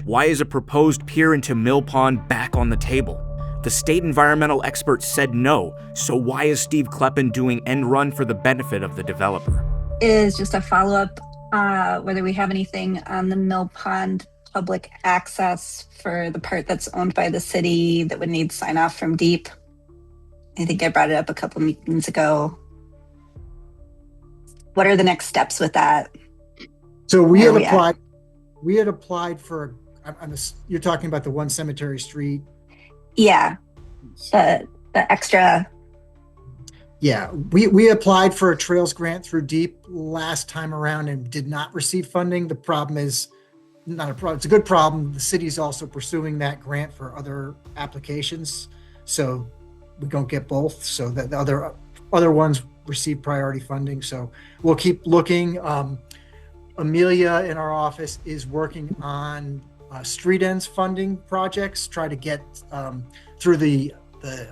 Why is a proposed pier into Mill Pond back on the table? The state environmental experts said no, so why is Steve Kleppin doing end run for the benefit of the developer? Is just a follow-up, whether we have anything on the Mill Pond public access for the part that's owned by the city that would need sign off from DEEP. I think I brought it up a couple meetings ago. What are the next steps with that? So we had applied for, you're talking about the One Cemetery Street? Yeah, the extra. Yeah, we applied for a trails grant through DEEP last time around and did not receive funding. The problem is not a problem. It's a good problem. The city's also pursuing that grant for other applications, so we don't get both. So that the other ones receive priority funding. So we'll keep looking. Amelia in our office is working on street ends funding projects, try to get through the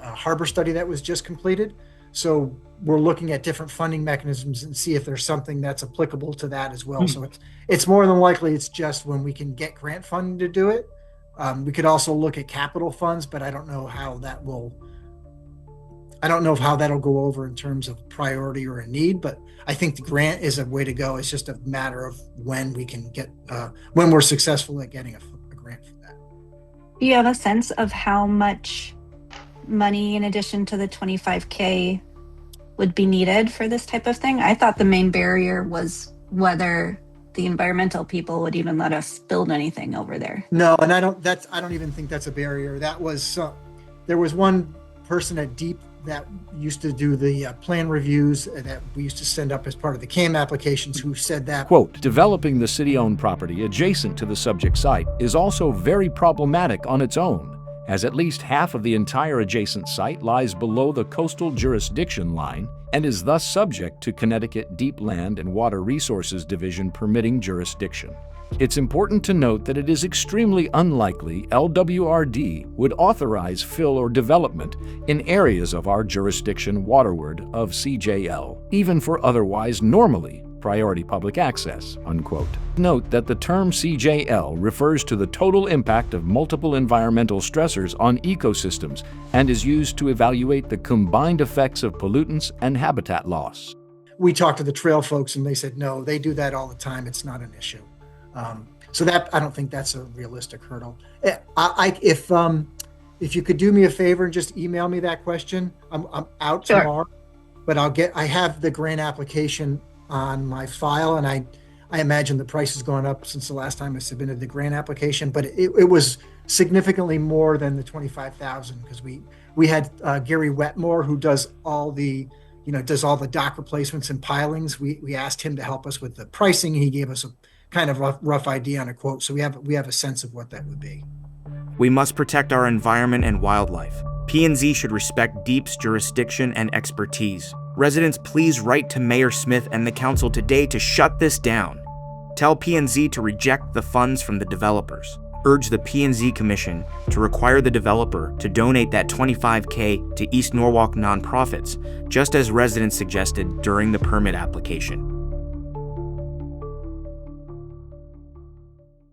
harbor study that was just completed. So we're looking at different funding mechanisms and see if there's something that's applicable to that as well. So it's more than likely it's just when we can get grant funding to do it. We could also look at capital funds, but I don't know how that'll go over in terms of priority or a need, but I think the grant is a way to go. It's just a matter of when we can get, when we're successful at getting a grant for that. Do you have a sense of how much money in addition to the 25K would be needed for this type of thing? I thought the main barrier was whether the environmental people would even let us build anything over there. No, and I don't even think that's a barrier. That was, there was one person at DEEP that used to do the plan reviews that we used to send up as part of the CAM applications who said that, quote, developing the city-owned property adjacent to the subject site is also very problematic on its own, as at least half of the entire adjacent site lies below the coastal jurisdiction line and is thus subject to Connecticut Deep Land and Water Resources Division permitting jurisdiction. It's important to note that it is extremely unlikely LWRD would authorize fill or development in areas of our jurisdiction waterward of CJL, even for otherwise normally priority public access, unquote. Note that the term CJL refers to the total impact of multiple environmental stressors on ecosystems and is used to evaluate the combined effects of pollutants and habitat loss. We talked to the trail folks and they said, no, they do that all the time. It's not an issue. So that, I don't think that's a realistic hurdle. If you could do me a favor and just email me that question, I'm out tomorrow, but I have the grant application on my file, and I imagine the price has gone up since the last time I submitted the grant application, but it was significantly more than the $25,000 because we had Gary Wetmore, who does all the dock replacements and pilings. We asked him to help us with the pricing. He gave us a kind of rough idea on a quote, so we have a sense of what that would be. We must protect our environment and wildlife. P&Z should respect DEEP's jurisdiction and expertise. Residents, please write to Mayor Smith and the council today to shut this down. Tell P&Z to reject the funds from the developers. Urge the P&Z Commission to require the developer to donate that $25K to East Norwalk nonprofits, just as residents suggested during the permit application.